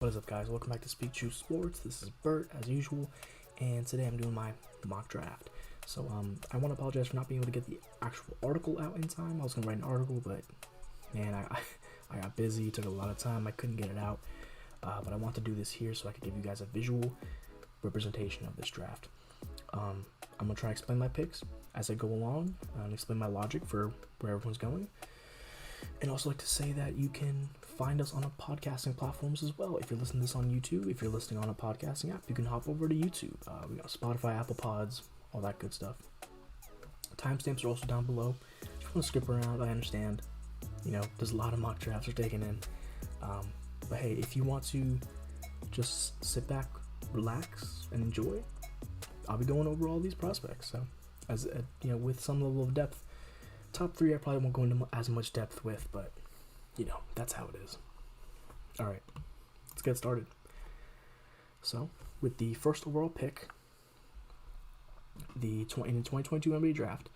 What is up, guys? Welcome back to Speak True Sports. This is Bert, as usual, and today I'm doing my mock draft. So, I want to apologize for not being able to get the actual article out in time. I was going to write an article, but, man, I got busy. It took a lot of time. I couldn't get it out, but I want to do this here so I can give you guys a visual representation of this draft. I'm going to try to explain my picks as I go along and explain my logic for where everyone's going. And also like to say that you can find us on a podcasting platforms as well. If you're listening to this on YouTube, if you're listening on a podcasting app, you can hop over to YouTube. We got Spotify, Apple Pods, all that good stuff. Timestamps are also down below. If you want to skip around, I understand. You know, there's a lot of mock drafts are taken in. But hey, if you want to just sit back, relax, and enjoy, I'll be going over all these prospects. So, as you know, with some level of depth. Top three I probably won't go into as much depth with, but, you know, that's how it is. Alright, let's get started. So, with the first overall pick, in the 2022 NBA Draft,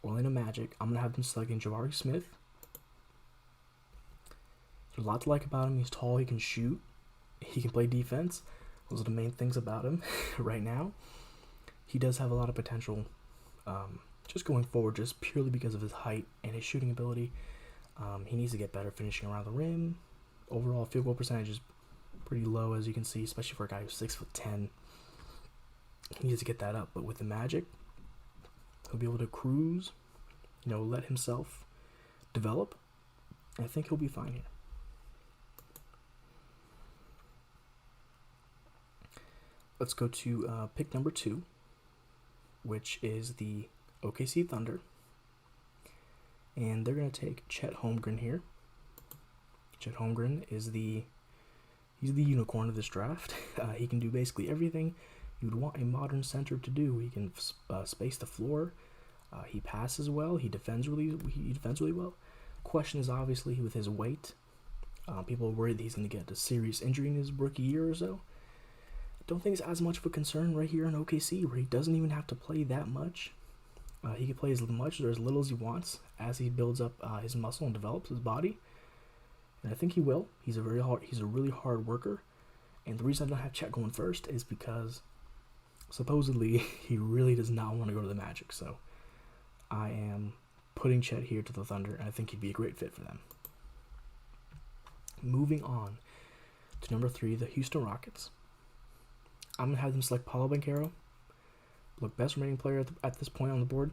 Orlando Magic, I'm going to have them selecting Jabari Smith. There's a lot to like about him. He's tall, he can shoot, he can play defense. Those are the main things about him right now. He does have a lot of potential, just going forward, just purely because of his height and his shooting ability. He needs to get better finishing around the rim. Overall field goal percentage is pretty low, as you can see, especially for a guy who's 6'10". He needs to get that up. But with the Magic, he'll be able to cruise, you know, let himself develop. And I think he'll be fine here. Let's go to pick number 2, which is the OKC Thunder, and they're going to take Chet Holmgren here. Chet Holmgren is he's the unicorn of this draft. He can do basically everything you would want a modern center to do. He can space the floor. He passes well. He defends really well. Question is obviously with his weight. People are worried that he's going to get a serious injury in his rookie year or so. I don't think it's as much of a concern right here in OKC, where he doesn't even have to play that much. He can play as much or as little as he wants as he builds up his muscle and develops his body, and I think he will. He's a really hard worker, and the reason I don't have Chet going first is because supposedly he really does not want to go to the Magic. So I am putting Chet here to the Thunder, and I think he'd be a great fit for them. Moving on to number 3, the Houston Rockets. I'm gonna have them select Paolo Banchero. Look, best remaining player at this point on the board.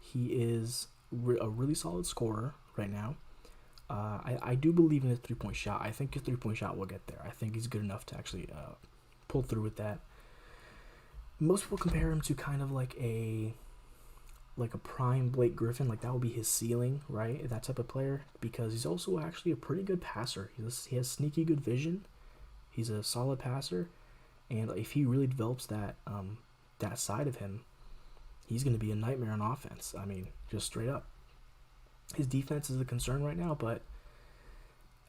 He is a really solid scorer right now. I do believe in his three-point shot. I think his three-point shot will get there. I think he's good enough to actually pull through with that. Most people compare him to kind of like a prime Blake Griffin. Like, that would be his ceiling, right? That type of player, because he's also actually a pretty good passer. He has sneaky good vision. He's a solid passer, and if he really develops that side of him, he's going to be a nightmare on offense. I mean, just straight up. His defense is a concern right now, but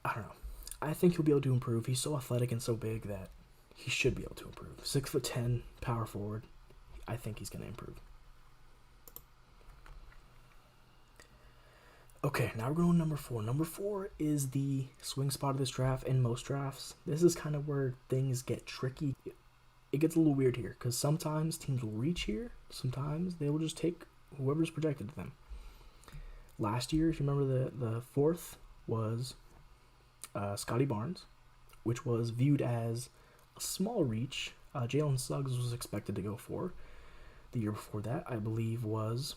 I don't know. I think he'll be able to improve. He's so athletic and so big that he should be able to improve. 6'10", power forward. I think he's going to improve. Okay, now we're going to number 4. Number 4 is the swing spot of this draft in most drafts. This is kind of where things get tricky. It gets a little weird here, because sometimes teams will reach here, sometimes they will just take whoever's projected to them. Last year, if you remember, the 4th was Scotty Barnes, which was viewed as a small reach. Jalen Suggs was expected to go for. The year before that, I believe, was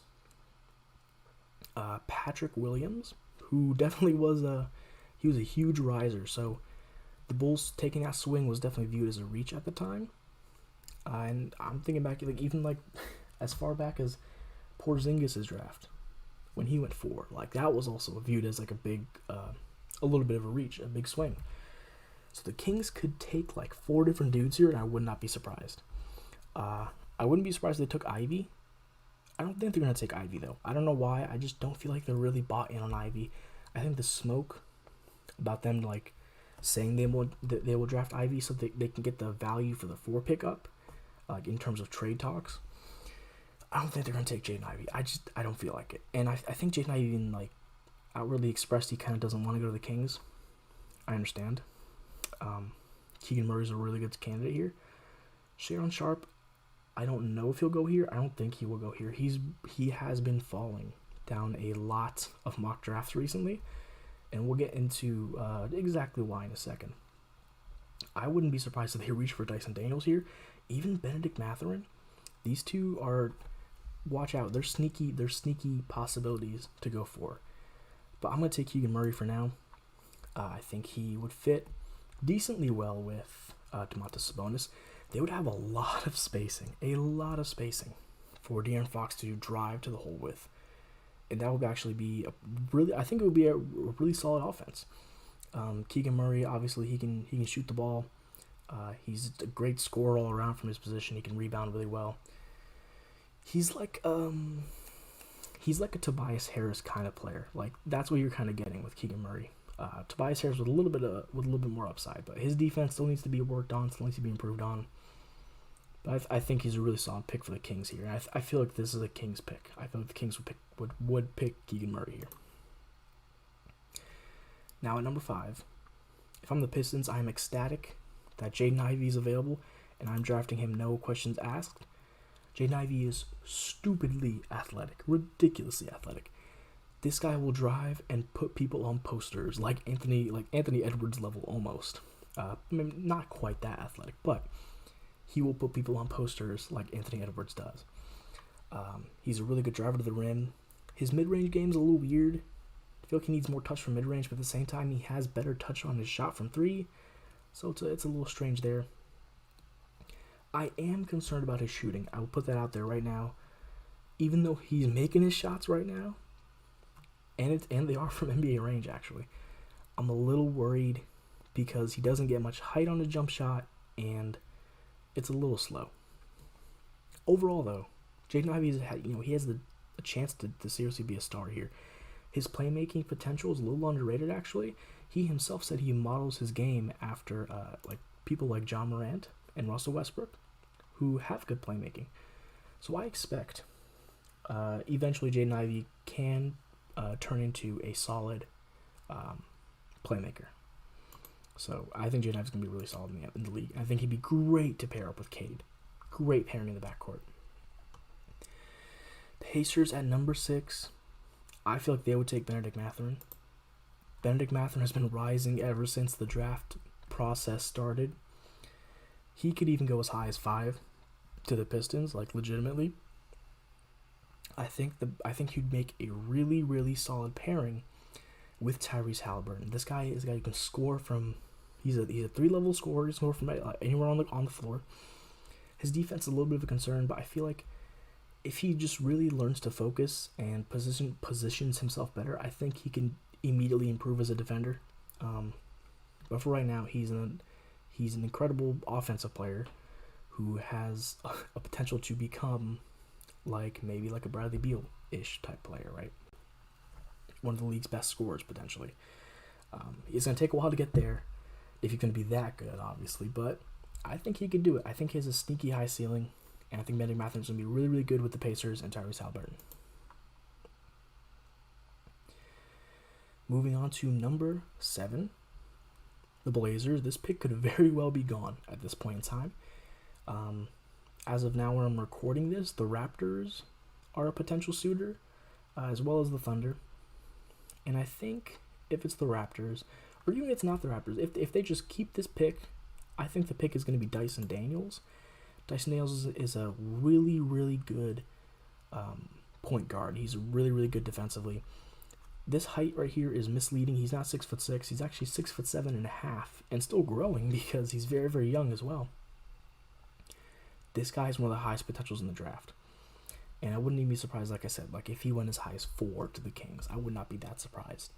Patrick Williams, who definitely was a huge riser. So the Bulls taking that swing was definitely viewed as a reach at the time. And I'm thinking back, even as far back as Porzingis' draft, when he went 4, that was also viewed as like a big, a little bit of a reach, a big swing. So the Kings could take 4 different dudes here, and I would not be surprised. I wouldn't be surprised if they took Ivy. I don't think they're going to take Ivy, though. I don't know why. I just don't feel like they're really bought in on Ivy. I think the smoke about them saying they will draft Ivy so they can get the value for the 4 pickup, in terms of trade talks. I don't think they're going to take Jaden Ivey. I don't feel like it. And I think Jaden Ivey even outwardly expressed he kind of doesn't want to go to the Kings. I understand. Keegan Murray's a really good candidate here. Sharon Sharp, I don't know if he'll go here. I don't think he will go here. He has been falling down a lot of mock drafts recently, and we'll get into exactly why in a second. I wouldn't be surprised if they reach for Dyson Daniels here. Even Benedict Mathurin. These two are, watch out, they're sneaky possibilities to go for. But I'm going to take Keegan Murray for now. I think he would fit decently well with Domantas Sabonis. They would have a lot of spacing for De'Aaron Fox to drive to the hole with. And that would actually be I think it would be a really solid offense. Keegan Murray, obviously, he can shoot the ball. He's a great scorer all around from his position. He can rebound really well. He's like a Tobias Harris kind of player. Like, that's what you're kind of getting with Keegan Murray. Tobias Harris with a little bit more upside, but his defense still needs to be worked on, still needs to be improved on. But I think he's a really solid pick for the Kings here. I feel like this is a Kings pick. I feel like the Kings would pick Keegan Murray here. Now at number 5, if I'm the Pistons, I'm ecstatic that Jaden Ivey is available, and I'm drafting him no questions asked. Jaden Ivey is stupidly athletic, ridiculously athletic. This guy will drive and put people on posters like Anthony Edwards level almost. Not quite that athletic, but he will put people on posters like Anthony Edwards does. He's a really good driver to the rim. His mid-range game is a little weird. I feel like he needs more touch from mid-range, but at the same time, he has better touch on his shot from 3. So it's a little strange there. I am concerned about his shooting. I will put that out there right now. Even though he's making his shots right now, and they are from NBA range, actually, I'm a little worried because he doesn't get much height on his jump shot, and it's a little slow. Overall, though, Jaden Ivey he has a chance to seriously be a star here. His playmaking potential is a little underrated, actually. He himself said he models his game after people like John Morant and Russell Westbrook, who have good playmaking. So I expect eventually Jaden Ivey can turn into a solid playmaker. So I think Jaden Ivey's going to be really solid in the league. I think he'd be great to pair up with Cade. Great pairing in the backcourt. Pacers at number 6. I feel like they would take Benedict Mathurin. Benedict Mathurin has been rising ever since the draft process started. He could even go as high as 5 to the Pistons, like legitimately. I think he'd make a really, really solid pairing with Tyrese Halliburton. This guy is a guy who can score from. He's a 3-level scorer. He can score from anywhere on the floor. His defense is a little bit of a concern, but I feel like if he just really learns to focus and positions himself better, I think he can immediately improve as a defender. But for right now, he's an incredible offensive player who has a potential to become maybe like a Bradley Beal-ish type player, right? One of the league's best scorers, potentially. It's going to take a while to get there if he's going to be that good, obviously, but I think he could do it. I think he has a sneaky high ceiling, and I think Benedict Mathurin is going to be really, really good with the Pacers and Tyrese Halliburton. Moving on to number 7, the Blazers. This pick could very well be gone at this point in time. As of now, when I'm recording this, the Raptors are a potential suitor, as well as the Thunder. And I think if it's the Raptors, or even if it's not the Raptors, if they just keep this pick, I think the pick is going to be Dyson Daniels. Dyson Daniels is a really, really good point guard. He's really, really good defensively. This height right here is misleading. He's not 6'6". He's actually 6'7.5", and still growing because he's very, very young as well. This guy is one of the highest potentials in the draft. And I wouldn't even be surprised, like I said, if he went as high as 4 to the Kings. I would not be that surprised.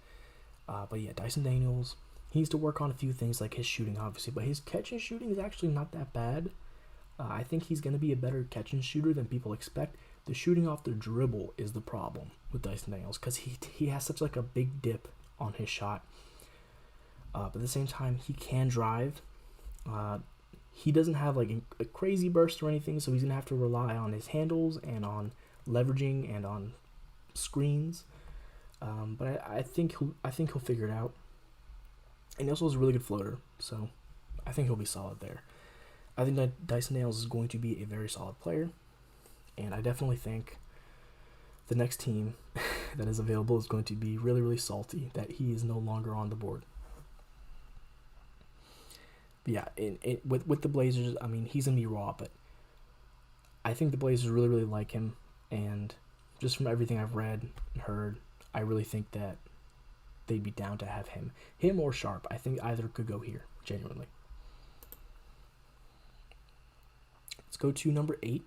But yeah, Dyson Daniels, he needs to work on a few things like his shooting, obviously. But his catch and shooting is actually not that bad. I think he's going to be a better catch and shooter than people expect. The shooting off the dribble is the problem with Dyson Daniels because he has such a big dip on his shot. But at the same time, he can drive. He doesn't have a crazy burst or anything, so he's going to have to rely on his handles and on leveraging and on screens. But I think he'll figure it out. And he also has a really good floater, so I think he'll be solid there. I think that Dyson Daniels is going to be a very solid player, and I definitely think the next team that is available is going to be really, really salty that he is no longer on the board. But yeah, with the Blazers, I mean, he's going to be raw, but I think the Blazers really, really like him, and just from everything I've read and heard, I really think that they'd be down to have him. Him or Sharp. I think either could go here, genuinely. Let's go to number 8.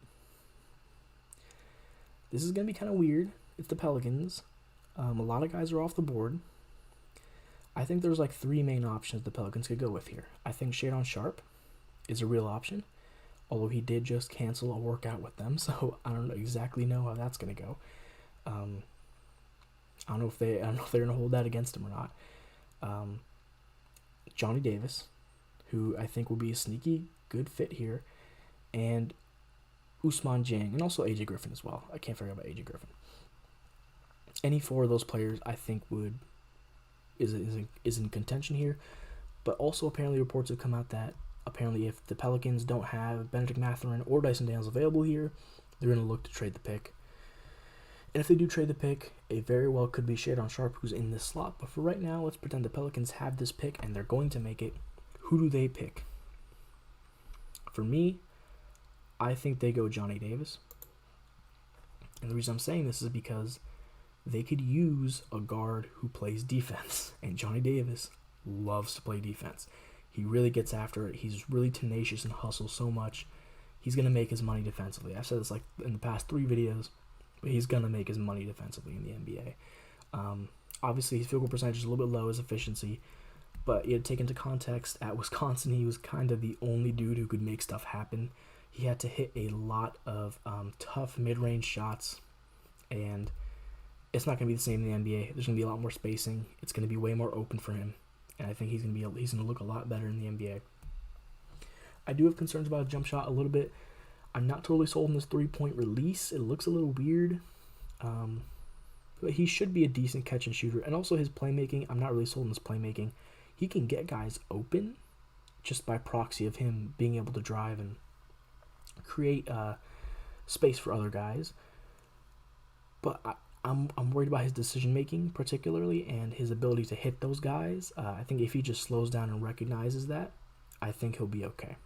This is going to be kind of weird. It's the Pelicans. A lot of guys are off the board. I think there's like 3 main options the Pelicans could go with here. I think Shoutout Sharp is a real option, although he did just cancel a workout with them, so I don't exactly know how that's going to go. I don't know if they're going to hold that against him or not. Johnny Davis, who I think will be a sneaky good fit here, and Ousmane Dieng, and also AJ Griffin as well. I can't forget about AJ Griffin. Any 4 of those players I think is in contention here, but also apparently reports have come out that apparently if the Pelicans don't have Benedict Mathurin or Dyson Daniels available here, they're going to look to trade the pick. And if they do trade the pick, it very well could be Shoutout Sharp who's in this slot. But for right now, let's pretend the Pelicans have this pick and they're going to make it. Who do they pick? For me, I think they go Johnny Davis. And the reason I'm saying this is because they could use a guard who plays defense. And Johnny Davis loves to play defense. He really gets after it. He's really tenacious and hustles so much. He's going to make his money defensively. I've said this like in the past 3 videos, but he's going to make his money defensively in the NBA. Obviously, his field goal percentage is a little bit low, his efficiency, but you had to take into context, at Wisconsin, he was kind of the only dude who could make stuff happen. He had to hit a lot of tough mid-range shots, and it's not going to be the same in the NBA. There's going to be a lot more spacing. It's going to be way more open for him, and I think he's going to look a lot better in the NBA. I do have concerns about his jump shot a little bit. I'm not totally sold on this 3-point release. It looks a little weird. But he should be a decent catch and shooter. And also his playmaking, I'm not really sold on his playmaking. He can get guys open just by proxy of him being able to drive and create space for other guys. But I'm worried about his decision making particularly and his ability to hit those guys. I think if he just slows down and recognizes that, I think he'll be okay.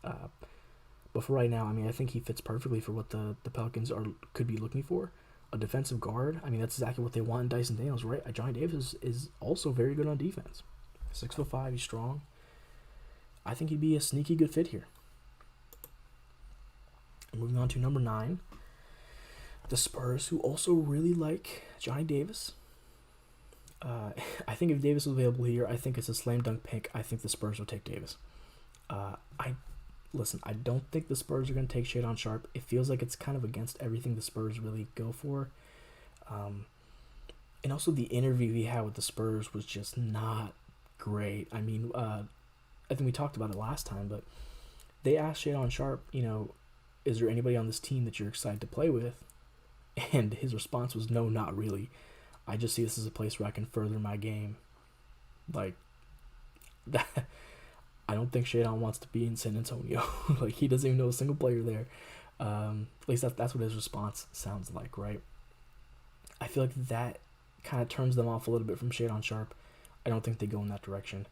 But for right now, I mean, I think he fits perfectly for what the Pelicans could be looking for. A defensive guard. I mean, that's exactly what they want in Dyson Daniels, right? Johnny Davis is also very good on defense. 6'5", he's strong. I think he'd be a sneaky good fit here. Moving on to number 9. The Spurs, who also really like Johnny Davis. I think if Davis is available here, I think it's a slam dunk pick. I think the Spurs will take Davis. I don't think the Spurs are going to take Shoutout Sharp. It feels like it's kind of against everything the Spurs really go for. And also the interview he had with the Spurs was just not great. I mean, I think we talked about it last time, but they asked Shoutout Sharp, is there anybody on this team that you're excited to play with? And his response was, no, not really. I just see this as a place where I can further my game. Like, that... I don't think Shoutout wants to be in San Antonio. Like, he doesn't even know a single player there. At least that's what his response sounds like, right? I feel like that kind of turns them off a little bit from Shoutout Sharp. I don't think they go in that direction.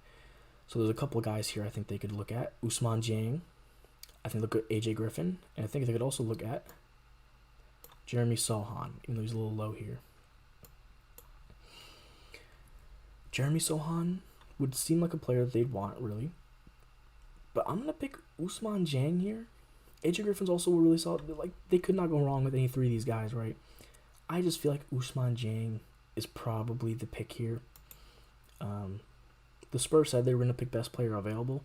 So there's a couple of guys here I think they could look at. Ousmane Dieng. I think look at AJ Griffin. And I think they could also look at Jeremy Sohan, even though he's a little low here. Jeremy Sohan would seem like a player that they'd want, really. But I'm going to pick Ousmane Dieng here. AJ Griffin's also really solid. Like, they could not go wrong with any 3 of these guys, right? I just feel like Ousmane Dieng is probably the pick here. The Spurs said they were going to pick best player available,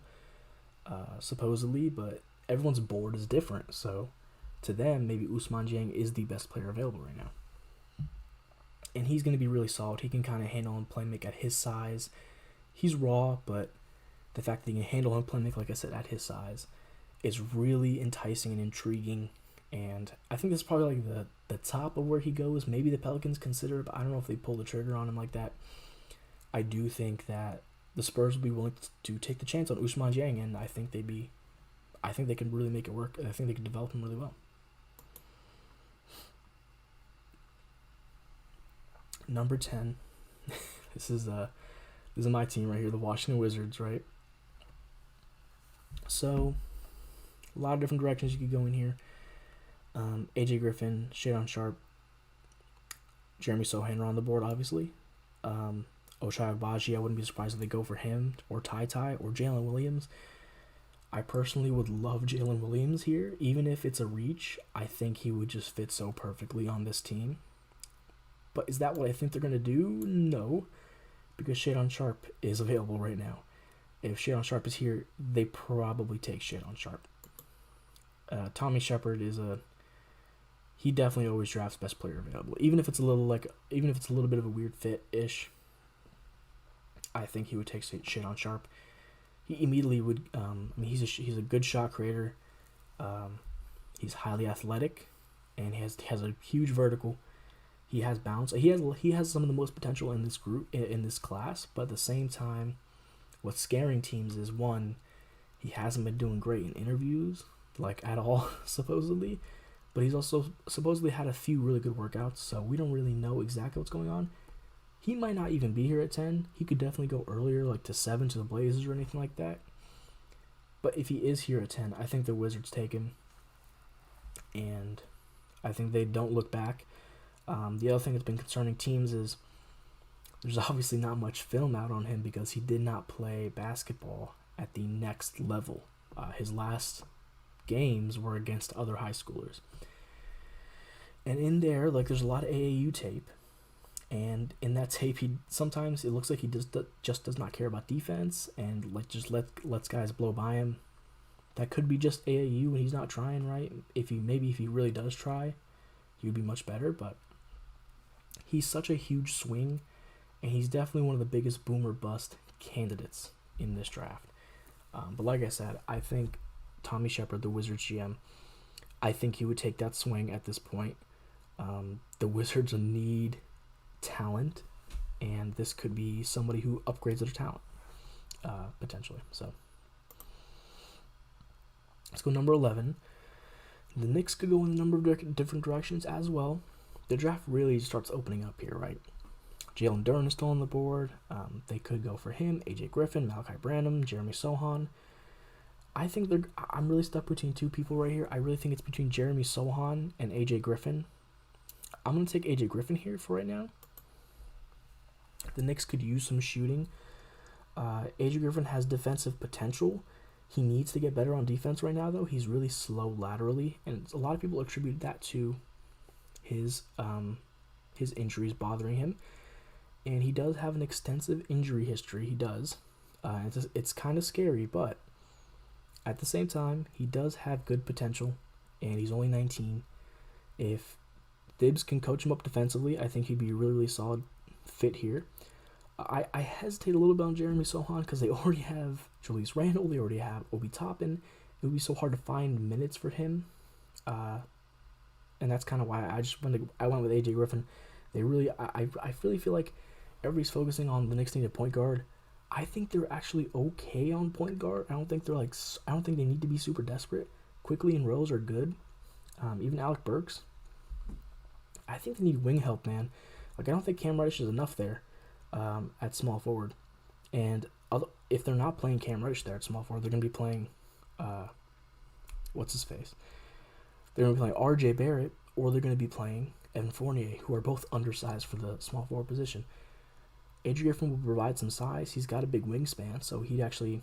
supposedly, but everyone's board is different. So, to them, maybe Ousmane Dieng is the best player available right now. And he's going to be really solid. He can kind of handle and play make at his size. He's raw, but the fact that he can handle and play make, like I said, at his size is really enticing and intriguing. And I think that's probably like the top of where he goes. Maybe the Pelicans consider it, but I don't know if they pull the trigger on him like that. I do think that the Spurs will be willing to take the chance on Ousmane Dieng, and I think they can really make it work. I think they can develop him really well. Number 10. This is my team right here, the Washington Wizards, right? So, a lot of different directions you could go in here. AJ Griffin, Shadon Sharp, Jeremy Sohan are on the board, obviously. Ochai Agbaji, I wouldn't be surprised if they go for him, or Ty or Jalen Williams. I personally would love Jalen Williams here. Even if it's a reach, I think he would just fit so perfectly on this team. But is that what I think they're going to do? No, because Shadon Sharp is available right now. If Shadon Sharp is here, they probably take Shadon Sharp. Tommy Shepard he definitely always drafts best player available, even if it's a little bit of a weird fit ish. I think he would take Shadon Sharp. He immediately would. He's a good shot creator. He's highly athletic, and he has a huge vertical. He has bounce. He has some of the most potential in this group in this class. But at the same time, what's scaring teams is, one, he hasn't been doing great in interviews, like at all, supposedly. But he's also supposedly had a few really good workouts, so we don't really know exactly what's going on. He might not even be here at 10. He could definitely go earlier, like to 7 to the Blazers or anything like that. But if he is here at 10, I think the Wizards take him. And I think they don't look back. The other thing that's been concerning teams is there's obviously not much film out on him because he did not play basketball at the next level. His last games were against other high schoolers. And in there, there's a lot of AAU tape. And in that tape, sometimes it looks like he just does not care about defense and just lets guys blow by him. That could be just AAU and he's not trying, right? If he really does try, he would be much better. But he's such a huge swing, and he's definitely one of the biggest boom or bust candidates in this draft. But like I said, I think Tommy Shepard, the Wizards GM, I think he would take that swing at this point. The Wizards need talent, and this could be somebody who upgrades their talent, potentially. So let's go number 11. The Knicks could go in a number of different directions as well. The draft really starts opening up here, right? Jalen Duren is still on the board. They could go for him, AJ Griffin, Malachi Branham, Jeremy Sohan. I'm really stuck between two people right here. I really think it's between Jeremy Sohan and AJ Griffin. I'm going to take AJ Griffin here for right now. The Knicks could use some shooting. AJ Griffin has defensive potential. He needs to get better on defense right now, though. He's really slow laterally, and a lot of people attribute that to his injuries bothering him. And he does have an extensive injury history. He does. It's kind of scary, but at the same time, he does have good potential, and he's only 19. If Thibs can coach him up defensively, I think he'd be a really, really solid fit here. I hesitate a little bit on Jeremy Sohan because they already have Julius Randle, they already have Obi Toppin. It would be so hard to find minutes for him, and that's kind of why I went with AJ Griffin. I really feel like everybody's focusing on the Knicks need a point guard. I think they're actually okay on point guard. I don't think they need to be super desperate. Quickly and Rose are good. Even Alec Burks. I think they need wing help, man. I don't think Cam Reddish is enough there at small forward. And if they're not playing Cam Reddish there at small forward, they're going to be playing, what's his face? They're going to be playing R.J. Barrett, or they're going to be playing Evan Fournier, who are both undersized for the small forward position. AJ Griffin will provide some size. He's got a big wingspan, so he'd actually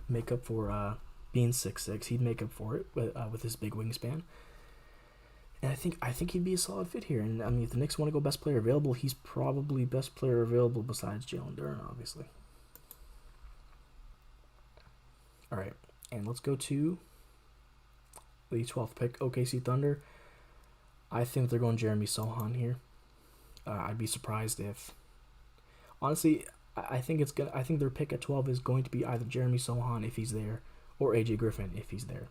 make up for being 6'6". He'd make up for it with his big wingspan. And I think he'd be a solid fit here. And if the Knicks want to go best player available, he's probably best player available besides Jalen Duren, obviously. All right, and let's go to the 12th pick, OKC Thunder. I think they're going Jeremy Sohan here. I'd be surprised if, honestly, I think their pick at 12 is going to be either Jeremy Sohan if he's there, or AJ Griffin if he's there.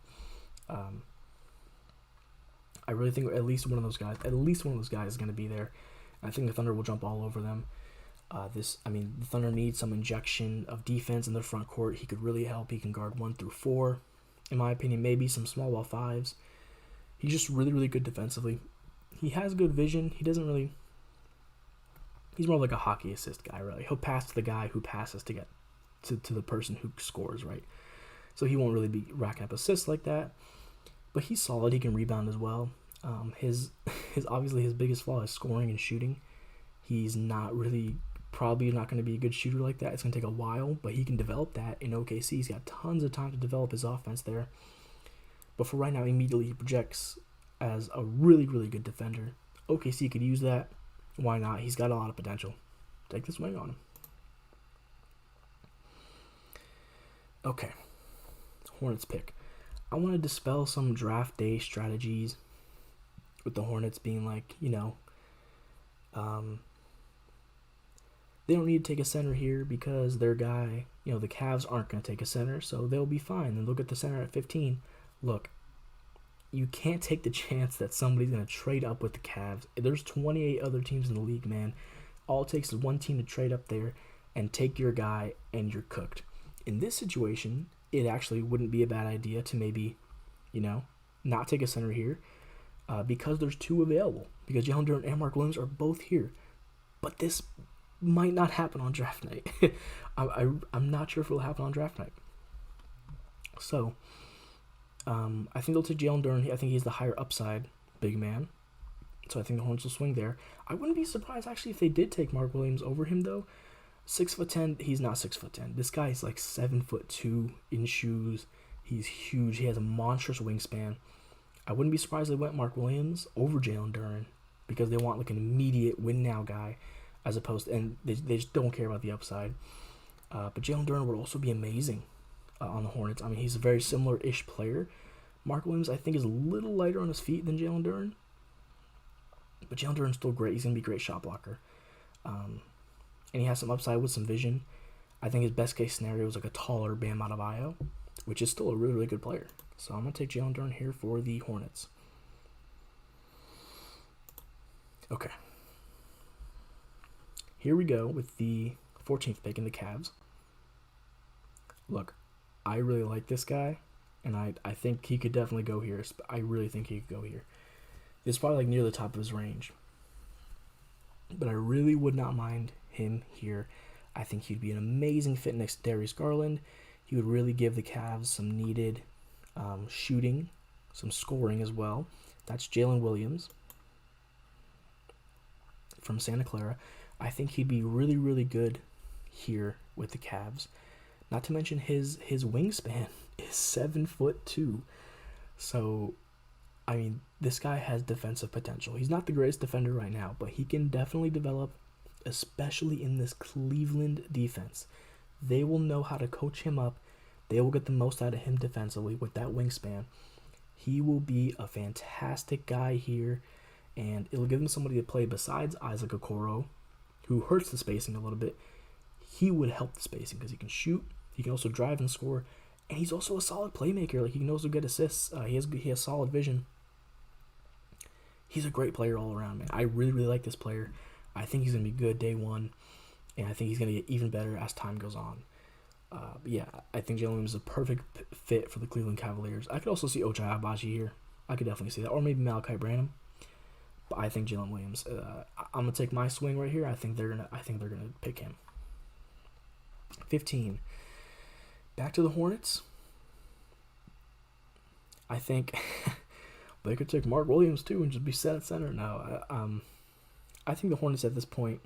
I really think at least one of those guys is going to be there. I think the Thunder will jump all over them. The Thunder need some injection of defense in their front court. He could really help. He can guard 1 through 4. In my opinion, maybe some small ball 5s. He's just really, really good defensively. He has good vision. He's more like a hockey assist guy, really. He'll pass to the guy who passes to get to the person who scores, right? So he won't really be racking up assists like that. But he's solid. He can rebound as well. His obviously his biggest flaw is scoring and shooting. He's probably not going to be a good shooter like that. It's going to take a while, but he can develop that in OKC. He's got tons of time to develop his offense there. But for right now, immediately he projects as a really, really good defender. OKC could use that. Why not? He's got a lot of potential. Take the swing on him. Okay. Hornets pick. I want to dispel some draft day strategies with the Hornets being like, they don't need to take a center here because their guy, the Cavs aren't going to take a center, so they'll be fine. And they'll get the center at 15. Look, you can't take the chance that somebody's going to trade up with the Cavs. There's 28 other teams in the league, man. All it takes is one team to trade up there and take your guy, and you're cooked. In this situation, it actually wouldn't be a bad idea to maybe, not take a center here because there's 2 available. Because Jalen Duren and Mark Williams are both here. But this might not happen on draft night. I'm not sure if it'll happen on draft night. So, I think they'll take Jalen Duren. I think he's the higher upside big man. So I think the Hornets will swing there. I wouldn't be surprised, actually, if they did take Mark Williams over him, though. 6'10", he's not 6'10". This guy is like 7'2" in shoes. He's huge. He has a monstrous wingspan. I wouldn't be surprised if they went Mark Williams over Jalen Duren because they want like an immediate win-now guy as opposed to, and they just don't care about the upside. But Jalen Duren would also be amazing on the Hornets. I mean, he's a very similar-ish player. Mark Williams, I think, is a little lighter on his feet than Jalen Duren. But Jalen Duren's still great. He's going to be a great shot blocker. And he has some upside with some vision. I think his best-case scenario is like a taller Bam Adebayo, which is still a really, really good player. So I'm going to take Jalen Duren here for the Hornets. Okay. Here we go with the 14th pick in the Cavs. Look, I really like this guy, and I think he could definitely go here. I really think he could go here. It's probably like near the top of his range. But I really would not mind him here. I think he'd be an amazing fit next to Darius Garland. He would really give the Cavs some needed shooting, some scoring as well. That's Jalen Williams from Santa Clara. I think he'd be really, really good here with the Cavs. Not to mention his wingspan is 7'2". So, I mean, this guy has defensive potential. He's not the greatest defender right now, but he can definitely develop, especially in this Cleveland defense. They will know how to coach him up. They will get the most out of him defensively with that wingspan. He will be a fantastic guy here, and it'll give him somebody to play besides Isaac Okoro, who hurts the spacing a little bit. He would help the spacing because he can shoot. He can also drive and score, and he's also a solid playmaker. Like, he knows to get assists. He has solid vision. He's a great player all around, man. I really, really like this player. I think he's going to be good day one, and I think he's going to get even better as time goes on. But yeah, I think Jalen Williams is a perfect fit for the Cleveland Cavaliers. I could also see Ochai Agbaji here. I could definitely see that. Or maybe Malachi Branham. But I think Jalen Williams. I'm gonna take my swing right here. I think they're gonna pick him. 15. Back to the Hornets. I think they could take Mark Williams too and just be set at center. No, I think the Hornets at this point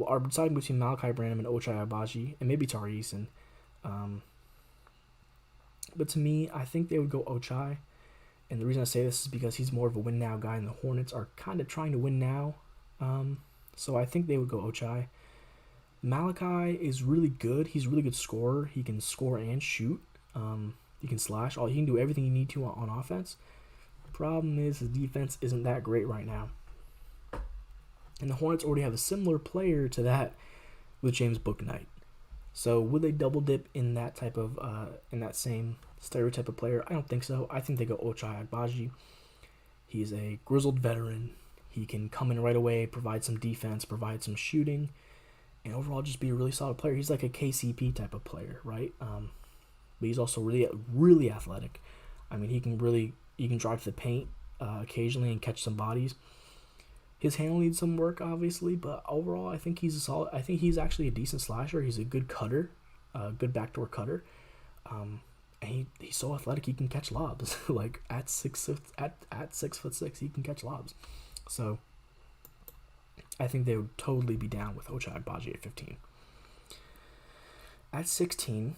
are deciding between Malachi Branham and Ochai Agbaji, and maybe Tari Eason. But to me, I think they would go Ochai. And the reason I say this is because he's more of a win-now guy, and the Hornets are kind of trying to win now. So I think they would go Ochai. Malachi is really good. He's a really good scorer. He can score and shoot. He can slash. He can do everything you need to on offense. Problem is his defense isn't that great right now. And the Hornets already have a similar player to that with James Bouknight. So would they double dip in that type of in that same stereotype of player? I don't think so. I think they go Ochai Agbaji. He's a grizzled veteran. He can come in right away, provide some defense, provide some shooting, and overall just be a really solid player. He's like a KCP type of player, right? But he's also really athletic. I mean, he can drive to the paint occasionally and catch some bodies. His handle needs some work, obviously, but overall, I think he's a solid. I think he's actually a decent slasher. He's a good cutter, good backdoor cutter. And he's so athletic, he can catch lobs. Like at 6'6", he can catch lobs. So I think they would totally be down with Ochai Agbaji at 15. At 16,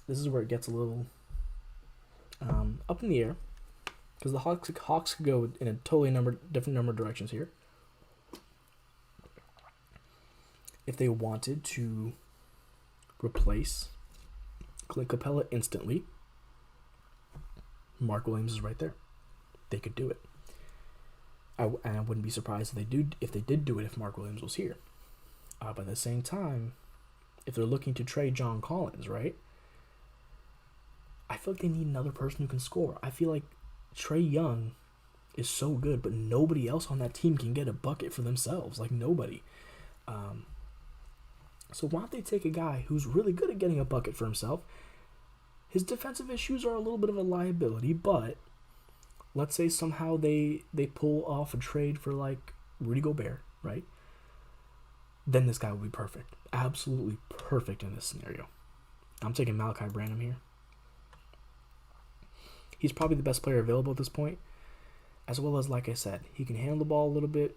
this is where it gets a little up in the air, because the Hawks could go in a totally different number of directions here. If they wanted to replace Clint Capella instantly, Mark Williams is right there. They could do it. I wouldn't be surprised if they did do it if Mark Williams was here. But at the same time, if they're looking to trade John Collins, right? I feel like they need another person who can score. I feel like Trae Young is so good, but nobody else on that team can get a bucket for themselves. Like, nobody. So why don't they take a guy who's really good at getting a bucket for himself? His defensive issues are a little bit of a liability, but let's say somehow they pull off a trade for, like, Rudy Gobert, right? Then this guy will be perfect. Absolutely perfect in this scenario. I'm taking Malachi Branham here. He's probably the best player available at this point, as well as, like I said, he can handle the ball a little bit,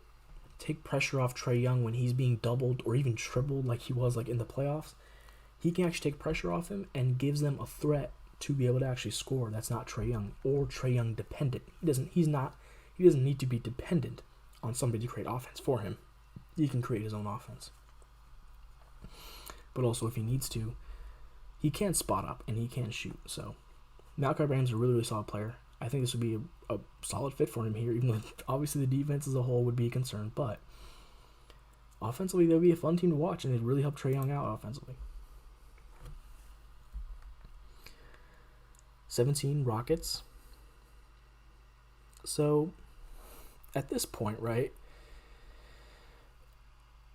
take pressure off Trae Young when he's being doubled or even tripled like he was like in the playoffs. He can actually take pressure off him and gives them a threat to be able to actually score. That's not Trae Young or Trae Young dependent. He doesn't need to be dependent on somebody to create offense for him. He can create his own offense. But also, if he needs to, he can spot up and he can shoot. So Malachi Branham's a really solid player. I think this would be a solid fit for him here, even though obviously the defense as a whole would be a concern. But offensively, they'll be a fun team to watch, and they'd really help Trae Young out offensively. 17, Rockets. So at this point, right,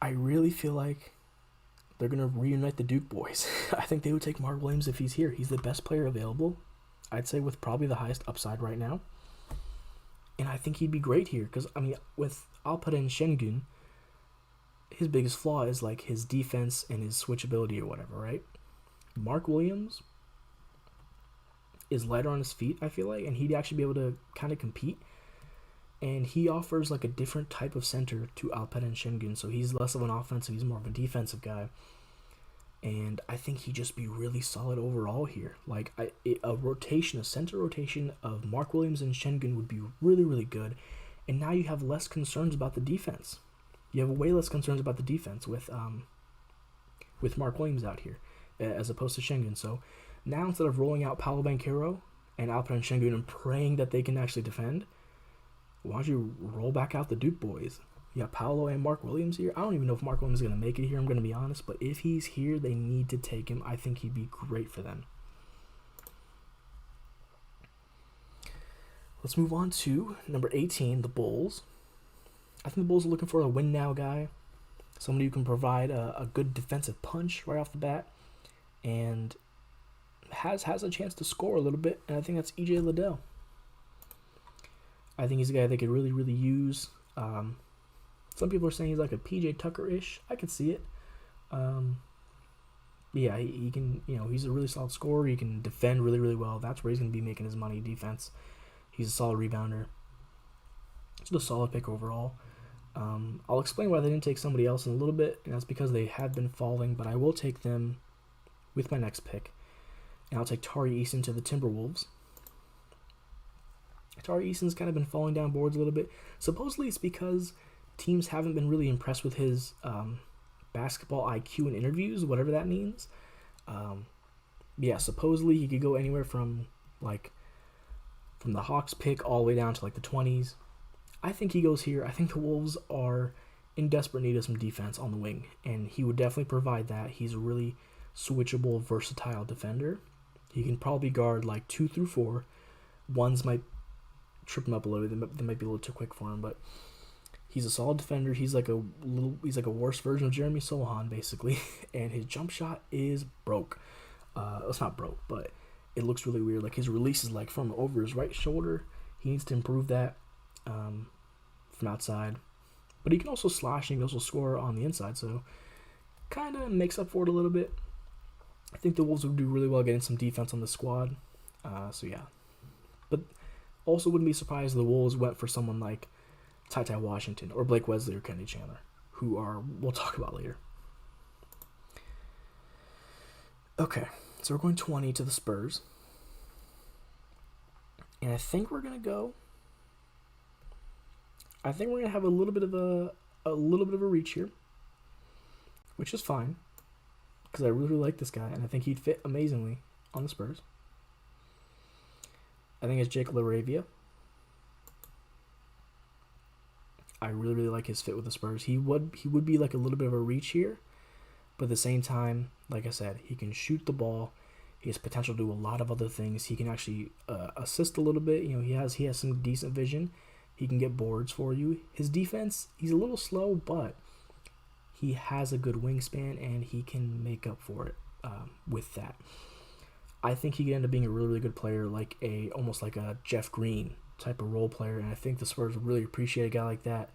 I really feel like they're going to reunite the Duke boys. I think they would take Mark Williams if he's here. He's the best player available, I'd say, with probably the highest upside right now. And I think he'd be great here because, I mean, with Alperen Şengün, his biggest flaw is, like, his defense and his switchability or whatever, right? Mark Williams is lighter on his feet, I feel like, and he'd actually be able to kind of compete. And he offers, like, a different type of center to Alperen Şengün, so he's less of an offensive, he's more of a defensive guy. And I think he'd just be really solid overall here. Like, a center rotation of Mark Williams and Şengün would be really, really good. And now you have less concerns about the defense. You have way less concerns about the defense with Mark Williams out here, as opposed to Şengün. So now, instead of rolling out Paolo Banchero and Alperen Şengün and praying that they can actually defend, why don't you roll back out the Duke boys? You got Paolo and Mark Williams here. I don't even know if Mark Williams is going to make it here, I'm going to be honest. But if he's here, they need to take him. I think he'd be great for them. Let's move on to number 18, the Bulls. I think the Bulls are looking for a win-now guy. Somebody who can provide a good defensive punch right off the bat. And has a chance to score a little bit. And I think that's E.J. Liddell. I think he's a guy they could really, really use. Some people are saying he's like a PJ Tucker-ish. I could see it. Yeah, he can, he's a really solid scorer. He can defend really, really well. That's where he's going to be making his money, defense. He's a solid rebounder. It's a solid pick overall. I'll explain why they didn't take somebody else in a little bit, and that's because they have been falling, but I will take them with my next pick. And I'll take Tari Eason to the Timberwolves. Tari Eason's kind of been falling down boards a little bit. Supposedly it's because teams haven't been really impressed with his basketball IQ in interviews, whatever that means. Yeah, supposedly he could go anywhere from the Hawks pick all the way down to like the 20s. I think he goes here. I think the Wolves are in desperate need of some defense on the wing, and he would definitely provide that. He's a really switchable, versatile defender. He can probably guard like 2 through 4. Ones might trip him up a little bit. They might be a little too quick for him, but he's a solid defender. He's like a worse version of Jeremy Sohan, basically, and his jump shot is broke. It's not broke, but it looks really weird. Like his release is like from over his right shoulder. He needs to improve that from outside. But he can also slash and he can also score on the inside, so kind of makes up for it a little bit. I think the Wolves would do really well getting some defense on the squad. So yeah. But also wouldn't be surprised if the Wolves went for someone like Ty Washington or Blake Wesley or Kenny Chandler, who we'll talk about later. Okay, so we're going 20 to the Spurs. And I think we're going to have a little bit of a reach here, which is fine because I really like this guy and I think he'd fit amazingly on the Spurs. I think it's Jake LaRavia. I really like his fit with the Spurs. He would be like a little bit of a reach here, but at the same time, like I said, he can shoot the ball. He has potential to do a lot of other things. He can actually assist a little bit. You know, he has some decent vision. He can get boards for you. His defense, he's a little slow, but he has a good wingspan, and he can make up for it with that. I think he could end up being a really, really good player, like almost like a Jeff Green type of role player, and I think the Spurs would really appreciate a guy like that.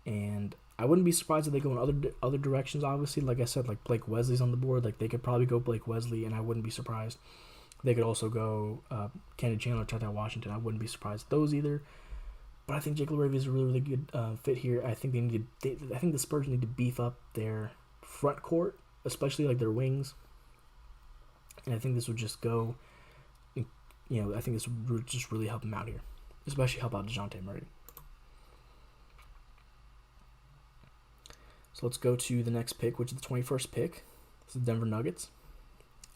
And I wouldn't be surprised if they go in other directions, obviously. Like I said, like Blake Wesley's on the board. Like they could probably go Blake Wesley, and I wouldn't be surprised. They could also go Kenny Chandler, Ty Washington. I wouldn't be surprised at those either. But I think Jake LaRavia is a really, really good fit here. I think I think the Spurs need to beef up their front court, especially like their wings. And I think this would just go, I think this would just really help them out here, especially help out DeJounte Murray. So let's go to the next pick, which is the 21st pick. This is the Denver Nuggets.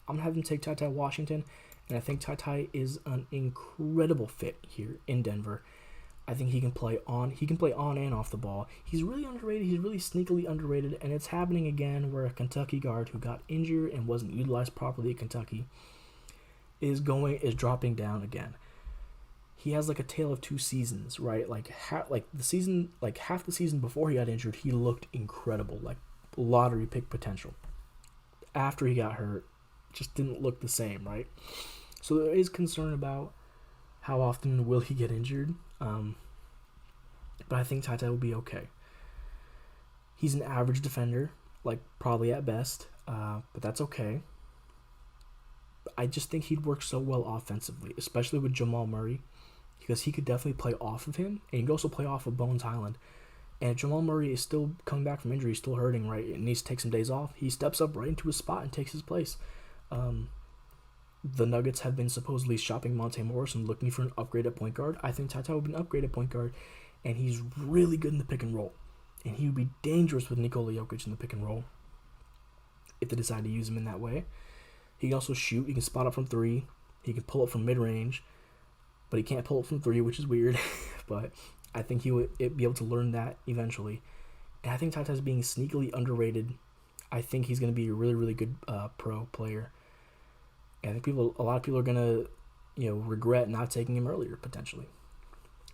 I'm going to have them take Ty Washington, and I think Ty is an incredible fit here in Denver. I think he can play on and off the ball. He's really underrated. He's really sneakily underrated, and it's happening again where a Kentucky guard who got injured and wasn't utilized properly at Kentucky is dropping down again. He has like a tale of two seasons, right? Half the season before he got injured, he looked incredible, like lottery pick potential. After he got hurt, just didn't look the same, right? So there is concern about how often will he get injured. But I think Ty will be okay. He's an average defender, like probably at best, but that's okay. I just think he'd work so well offensively, especially with Jamal Murray, because he could definitely play off of him, and he could also play off of Bones Highland. And if Jamal Murray is still coming back from injury, still hurting, right, and needs to take some days off, he steps up right into his spot and takes his place. The Nuggets have been supposedly shopping Monte Morris and looking for an upgrade at point guard. I think Ty would be an upgrade at point guard, and he's really good in the pick and roll. And he would be dangerous with Nikola Jokic in the pick and roll if they decide to use him in that way. He can also shoot. He can spot up from three. He can pull up from mid-range, but he can't pull up from three, which is weird. But I think he would be able to learn that eventually. And I think Ty's being sneakily underrated. I think he's going to be a really, really good pro player. And I think a lot of people are going to, regret not taking him earlier, potentially.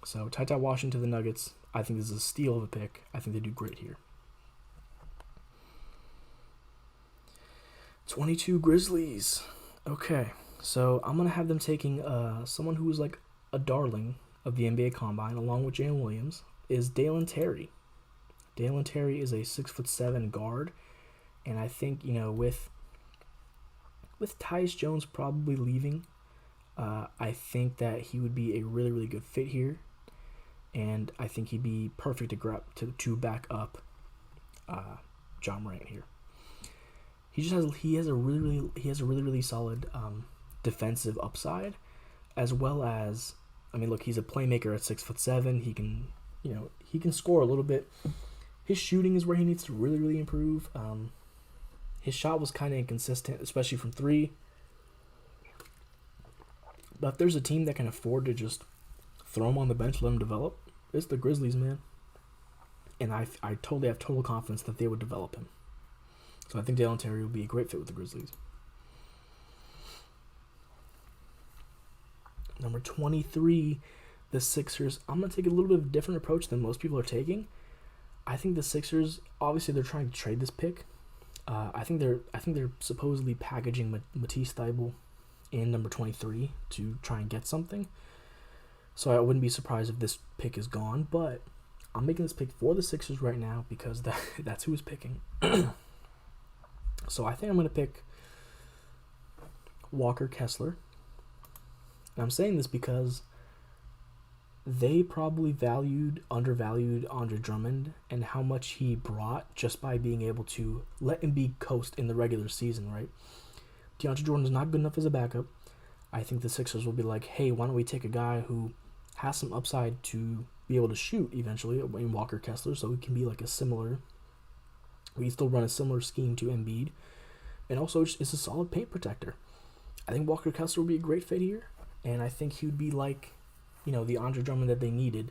So, Ty Washington to the Nuggets, I think this is a steal of a pick. I think they do great here. 22 Grizzlies. Okay, so I'm going to have them taking someone who was like a darling of the NBA Combine, along with Jalen Williams, is Dalen Terry. Dalen Terry is a 6'7" guard, and I think, with Tyus Jones probably leaving, I think that he would be a really, really good fit here, and I think he'd be perfect to back up John Morant here. He has a really solid defensive upside, as well as, he's a playmaker at 6'7". He can score a little bit. His shooting is where he needs to really, really improve. His shot was kind of inconsistent, especially from three. But if there's a team that can afford to just throw him on the bench, let him develop, it's the Grizzlies, man. And I totally have total confidence that they would develop him. So I think Dalen Terry would be a great fit with the Grizzlies. Number 23, the Sixers, I'm going to take a little bit of a different approach than most people are taking. I think the Sixers, obviously they're trying to trade this pick. I think they're supposedly packaging Matisse Thybulle in number 23 to try and get something. So I wouldn't be surprised if this pick is gone, but I'm making this pick for the Sixers right now because that's who is picking. So I think I'm going to pick Walker Kessler. And I'm saying this because they probably undervalued Andre Drummond and how much he brought just by being able to let Embiid coast in the regular season, right? DeAndre Jordan is not good enough as a backup. I think the Sixers will be like, hey, why don't we take a guy who has some upside to be able to shoot eventually in Walker Kessler, so he can be like we still run a similar scheme to Embiid, and also is a solid paint protector. I think Walker Kessler would be a great fit here, and I think he would be like, the Andre Drummond that they needed,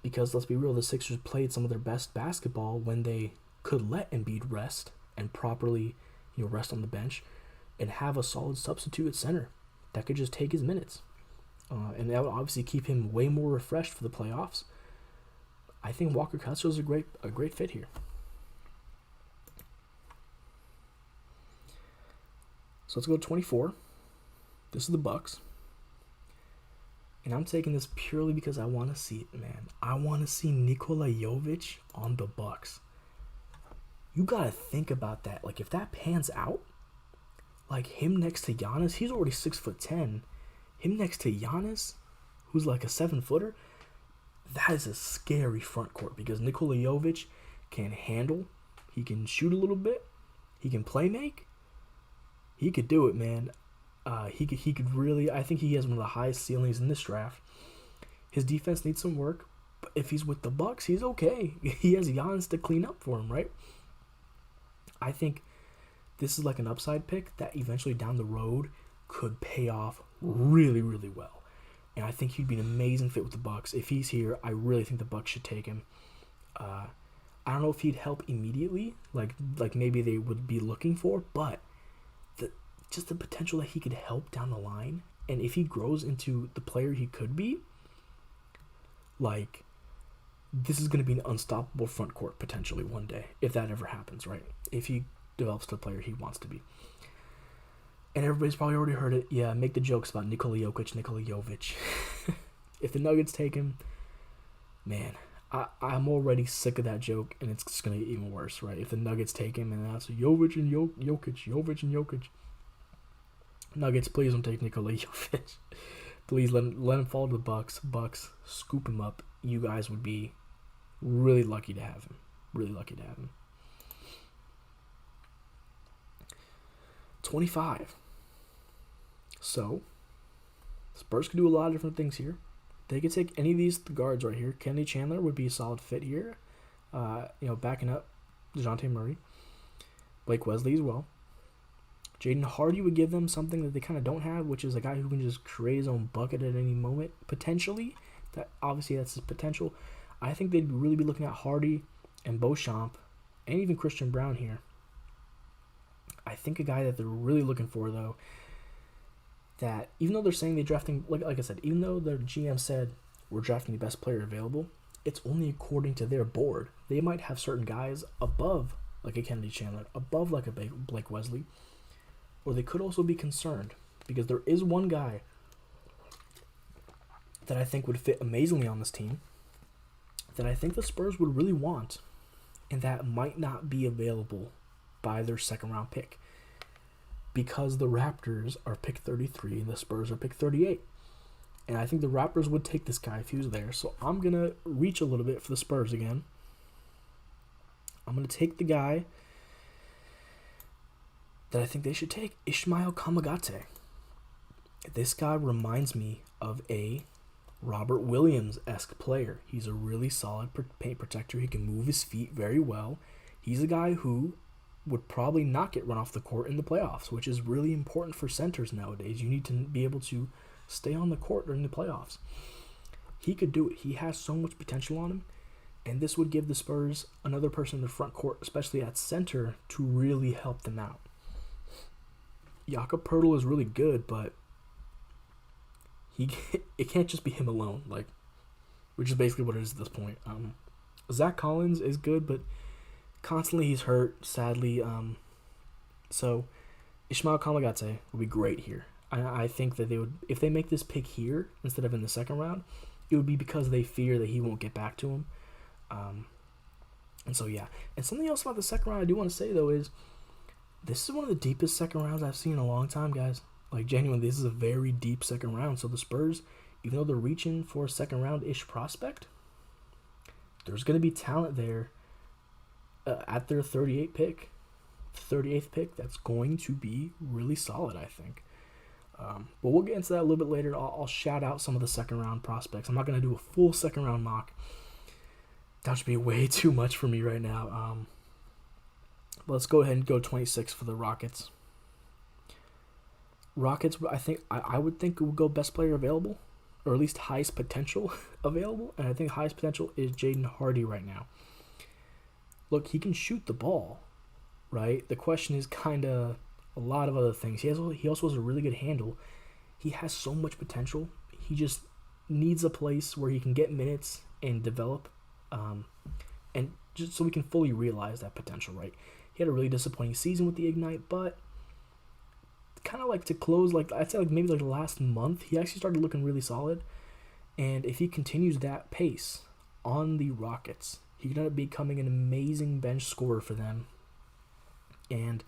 because let's be real, the Sixers played some of their best basketball when they could let Embiid rest and properly, rest on the bench, and have a solid substitute at center that could just take his minutes, and that would obviously keep him way more refreshed for the playoffs. I think Walker Kessler is a great fit here. So let's go to 24. This is the Bucks. And I'm taking this purely because I want to see it, man. I want to see Nikola Jovic on the Bucks. You got to think about that. Like, if that pans out, like him next to Giannis, he's already 6'10". Him next to Giannis, who's like a 7-footer, that is a scary front court because Nikola Jovic can handle, he can shoot a little bit, he can play make. He could do it, man. He could really. I think he has one of the highest ceilings in this draft. His defense needs some work, but if he's with the Bucks, he's okay. He has Giannis to clean up for him, right? I think this is like an upside pick that eventually down the road could pay off really, really well. And I think he'd be an amazing fit with the Bucks. If he's here, I really think the Bucks should take him. I don't know if he'd help immediately, like maybe they would be looking for, but just the potential that he could help down the line, and if he grows into the player he could be, like, this is going to be an unstoppable front court potentially one day, if that ever happens, right? If he develops the player he wants to be. And everybody's probably already heard it. Yeah, make the jokes about Nikola Jovic. If the Nuggets take him, man, I'm already sick of that joke, and it's just going to get even worse, right? If the Nuggets take him, and that's Jovic and Jokic. Nuggets, please don't take Nikola Jovic. Please let him fall to the Bucks. Bucks, scoop him up. You guys would be really lucky to have him. 25. So, Spurs could do a lot of different things here. They could take any of these guards right here. Kennedy Chandler would be a solid fit here. Backing up DeJounte Murray. Blake Wesley as well. Jaden Hardy would give them something that they kind of don't have, which is a guy who can just create his own bucket at any moment, potentially. That's his potential. I think they'd really be looking at Hardy and Beauchamp and even Christian Brown here. I think a guy that they're really looking for, though, that even though they're saying they're drafting, like I said, even though their GM said we're drafting the best player available, it's only according to their board. They might have certain guys above, like a Kennedy Chandler, above like a Blake Wesley, or they could also be concerned because there is one guy that I think would fit amazingly on this team that I think the Spurs would really want, and that might not be available by their second-round pick because the Raptors are pick 33 and the Spurs are pick 38. And I think the Raptors would take this guy if he was there. So I'm going to reach a little bit for the Spurs again. I'm going to take the guy that I think they should take, Ismail Kamagate. This guy reminds me of a Robert Williams-esque player. He's a really solid paint protector. He can move his feet very well. He's a guy who would probably not get run off the court in the playoffs, which is really important for centers nowadays. You need to be able to stay on the court during the playoffs. He could do it. He has so much potential on him, and this would give the Spurs another person in the front court, especially at center, to really help them out. Jakob Poeltl is really good, but it can't just be him alone, like, which is basically what it is at this point. Zach Collins is good, but constantly he's hurt, sadly. So Ishmael Kamagate would be great here. I think that they would, if they make this pick here instead of in the second round, it would be because they fear that he won't get back to him. And so, yeah. And something else about the second round I do want to say, though, is this is one of the deepest second rounds I've seen in a long time, guys. Like, genuinely, this is a very deep second round. So the Spurs, even though they're reaching for a second round-ish prospect, there's going to be talent there at their 38th pick that's going to be really solid, I think. But we'll get into that a little bit later. I'll shout out some of the second round prospects. I'm not going to do a full second round mock. That should be way too much for me right now. But let's go ahead and go 26 for the Rockets. Rockets, I would think it would go best player available, or at least highest potential available. And I think highest potential is Jaden Hardy right now. Look, he can shoot the ball, right? The question is kind of a lot of other things. He also has a really good handle. He has so much potential. He just needs a place where he can get minutes and develop, and just so we can fully realize that potential, right? He had a really disappointing season with the Ignite, but kind of like to close, like I'd say, like maybe like the last month, he actually started looking really solid. And if he continues that pace on the Rockets, he could end up becoming an amazing bench scorer for them. And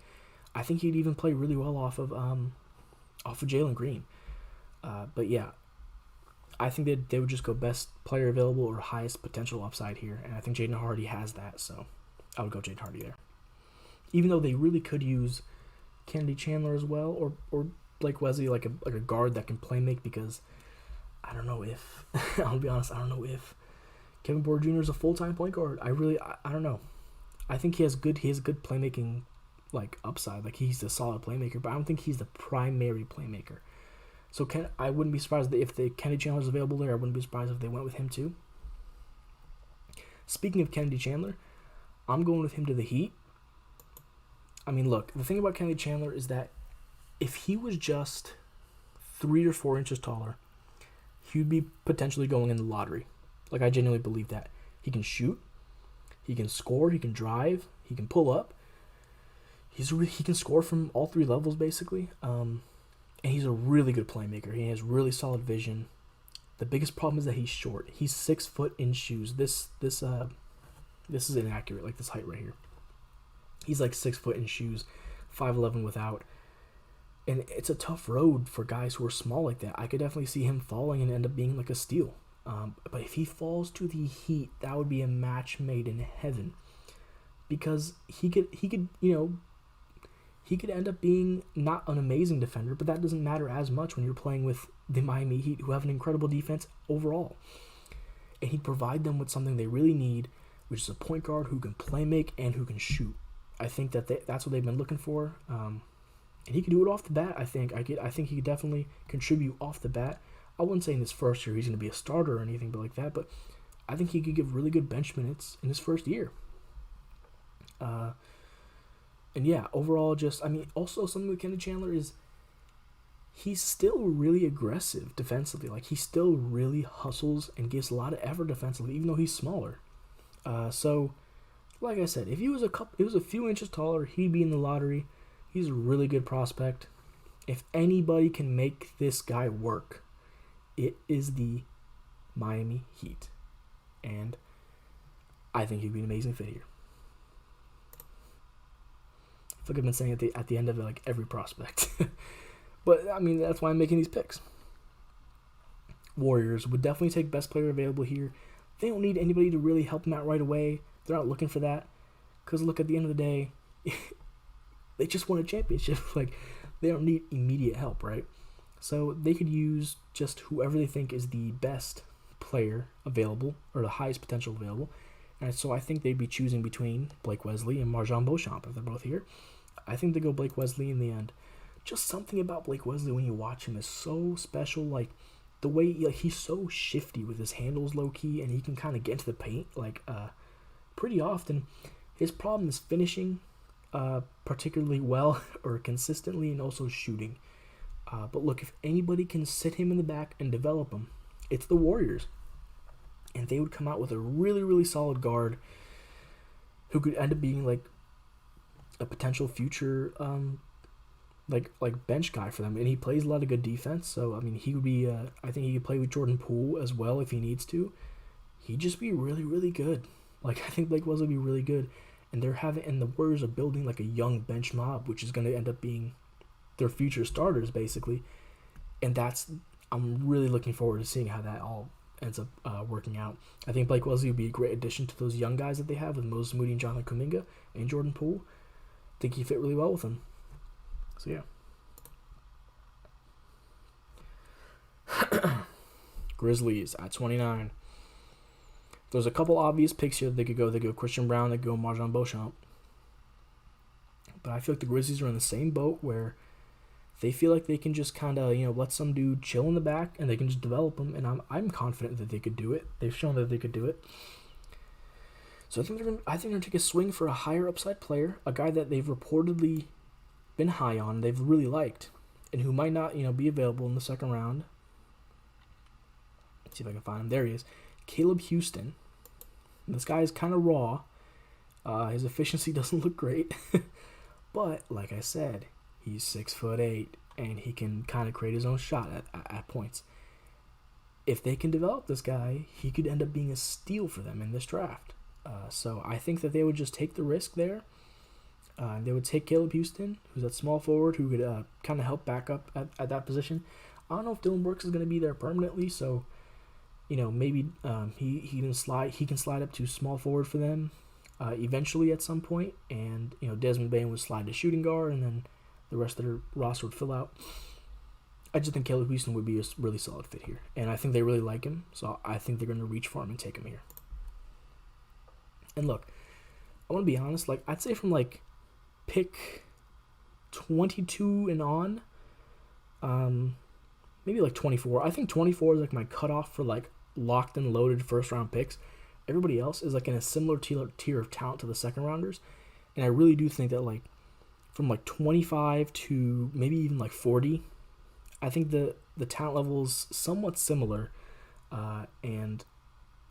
I think he'd even play really well off of Jalen Green. But yeah, I think that they would just go best player available or highest potential upside here, and I think Jaden Hardy has that, so I would go Jaden Hardy there. Even though they really could use Kennedy Chandler as well, or Blake Wesley, like a guard that can play make, because I don't know if I'll be honest, I don't know if Kevin Porter Jr. is a full-time point guard. I don't know. I think he has good playmaking, like, upside. Like, he's a solid playmaker, but I don't think he's the primary playmaker. So I wouldn't be surprised if the Kennedy Chandler is available there. I wouldn't be surprised if they went with him too. Speaking of Kennedy Chandler, I'm going with him to the Heat. I mean, look, the thing about Kennedy Chandler is that if he was just 3 or 4 inches taller, he would be potentially going in the lottery. Like, I genuinely believe that. He can shoot, he can score, he can drive, he can pull up. He can score from all 3 levels, basically. And he's a really good playmaker. He has really solid vision. The biggest problem is that he's short. He's 6 foot in shoes. This is inaccurate, like this height right here. He's like 6 foot in shoes, 5'11" without. And it's a tough road for guys who are small like that. I could definitely see him falling and end up being like a steal. But if he falls to the Heat, that would be a match made in heaven. Because he could end up being not an amazing defender, but that doesn't matter as much when you're playing with the Miami Heat, who have an incredible defense overall. And he'd provide them with something they really need, which is a point guard who can play make and who can shoot. I think that's what they've been looking for. And he could do it off the bat, I think. I think he could definitely contribute off the bat. I wouldn't say in his first year he's going to be a starter or anything like that, but I think he could give really good bench minutes in his first year. And yeah, overall, also something with Kennedy Chandler is he's still really aggressive defensively. Like, he still really hustles and gives a lot of effort defensively, even though he's smaller. So, like I said, if he was a few inches taller, he'd be in the lottery. He's a really good prospect. If anybody can make this guy work, it is the Miami Heat. And I think he'd be an amazing fit here. I feel like I've been saying at the end of like every prospect. But, I mean, that's why I'm making these picks. Warriors would definitely take best player available here. They don't need anybody to really help them out right away. They're not looking for that. Because, look, at the end of the day, they just won a championship. Like, they don't need immediate help, right? So they could use just whoever they think is the best player available, or the highest potential available. And so I think they'd be choosing between Blake Wesley and Marjon Beauchamp if they're both here. I think they go Blake Wesley in the end. Just something about Blake Wesley when you watch him is so special. Like, the way he's so shifty with his handles low-key, and he can kind of get into the paint pretty often. His problem is finishing particularly well or consistently, and also shooting. But look, if anybody can sit him in the back and develop him, it's the Warriors. And they would come out with a really, really solid guard who could end up being like a potential future like bench guy for them. And he plays a lot of good defense, so I mean he would be I think he could play with Jordan Poole as well if he needs to. He'd just be really, really good. Like I think Blake Wesley would be really good. And the Warriors are building like a young bench mob, which is going to end up being their future starters basically. And I'm really looking forward to seeing how that all ends up working out. I think Blake Wesley would be a great addition to those young guys that they have with Moses Moody and Jonathan Kuminga and Jordan Poole. I think he fit really well with them. So yeah. Grizzlies at 29. There's a couple obvious picks here that they could go. They could go Christian Brown, they could go Marjon Beauchamp. But I feel like the Grizzlies are in the same boat where they feel like they can just kind of, let some dude chill in the back and they can just develop them. And I'm confident that they could do it. They've shown that they could do it. So I think they're going to take a swing for a higher upside player, a guy that they've reportedly been high on, they've really liked, and who might not, be available in the second round. Let's see if I can find him. There he is. Caleb Houston. This guy is kind of raw. His efficiency doesn't look great. But, like I said, he's 6'8", and he can kind of create his own shot at points. If they can develop this guy, he could end up being a steal for them in this draft. So I think that they would just take the risk there. They would take Caleb Houston, who's that small forward who could kind of help back up at that position. I don't know if Dylan Brooks is going to be there permanently, so maybe he can slide up to small forward for them eventually at some point, and Desmond Bane would slide to shooting guard, and then the rest of their roster would fill out. I just think Caleb Houston would be a really solid fit here, and I think they really like him, so I think they're going to reach for him and take him here. And look, I want to be honest, like I'd say from like pick 22 and on, maybe like 24. I think 24 is like my cutoff for like locked and loaded first round picks. Everybody else is like in a similar tier of talent to the second rounders, and I really do think that like from like 25 to maybe even like 40, I think the talent level is somewhat similar, and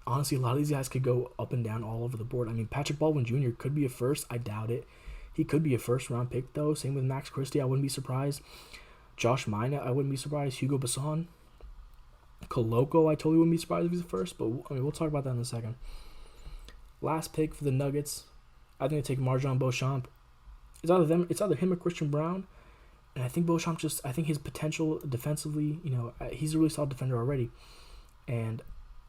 honestly, a lot of these guys could go up and down all over the board. I mean, Patrick Baldwin Jr. could be a first. I doubt it. He could be a first-round pick, though. Same with Max Christie. I wouldn't be surprised. Josh Minott, I wouldn't be surprised. Hugo Basson. Koloko, I totally wouldn't be surprised if he's a first, but we'll talk about that in a second. Last pick for the Nuggets. I think they take Marjon Beauchamp. It's either him or Christian Brown. And I think Beauchamp I think his potential defensively, he's a really solid defender already. And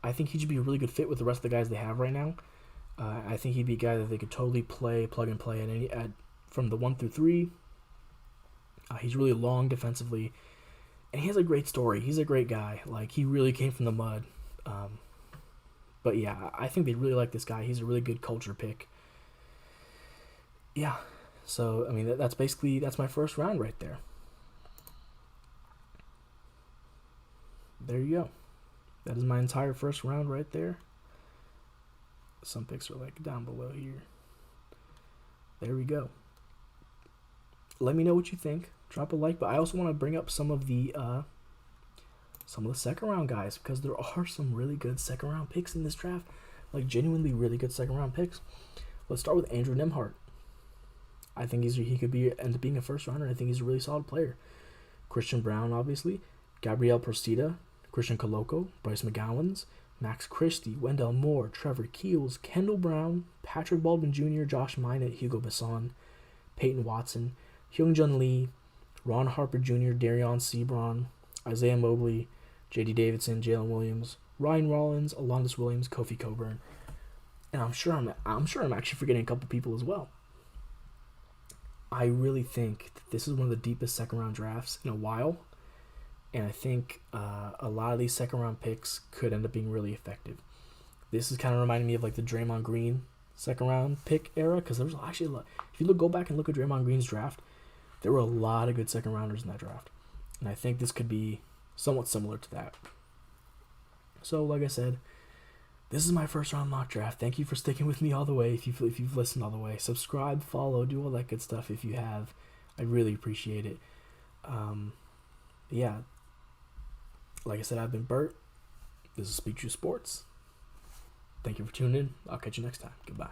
I think he should be a really good fit with the rest of the guys they have right now. I think he'd be a guy that they could totally plug and play from the 1 through 3. He's really long defensively, and he has a great story. He's a great guy. Like he really came from the mud. But yeah, I think they really like this guy. He's a really good culture pick. Yeah, so I mean that's my first round right there. There you go. That is my entire first round right there. Some picks are like down below here. There we go. Let me know what you think. Drop a like, but I also want to bring up some of the second round guys, because there are some really good second round picks in this draft, like genuinely really good second round picks. Let's start with Andrew Nembhard. I think he could end up being a first rounder. I think he's a really solid player. Christian Brown, obviously, Gabriel Procida, Christian Koloko, Bryce McGowens, Max Christie, Wendell Moore, Trevor Keels, Kendall Brown, Patrick Baldwin Jr., Josh Minott, Hugo Basson, Peyton Watson, Hyunjun Lee, Ron Harper Jr., Darion Sebron, Isaiah Mobley, J.D. Davidson, Jalen Williams, Ryan Rollins, Alondas Williams, Kofi Coburn, and I'm sure I'm actually forgetting a couple people as well. I really think that this is one of the deepest second round drafts in a while. And I think a lot of these second round picks could end up being really effective. This is kind of reminding me of like the Draymond Green second round pick era, because there was actually a lot. If you go back and look at Draymond Green's draft, there were a lot of good second rounders in that draft, and I think this could be somewhat similar to that. So, like I said, this is my first round mock draft. Thank you for sticking with me all the way. If you've listened all the way, subscribe, follow, do all that good stuff. If you have, I really appreciate it. Yeah, like I said, I've been Bert. This is Speak True Sports. Thank you for tuning in. I'll catch you next time. Goodbye.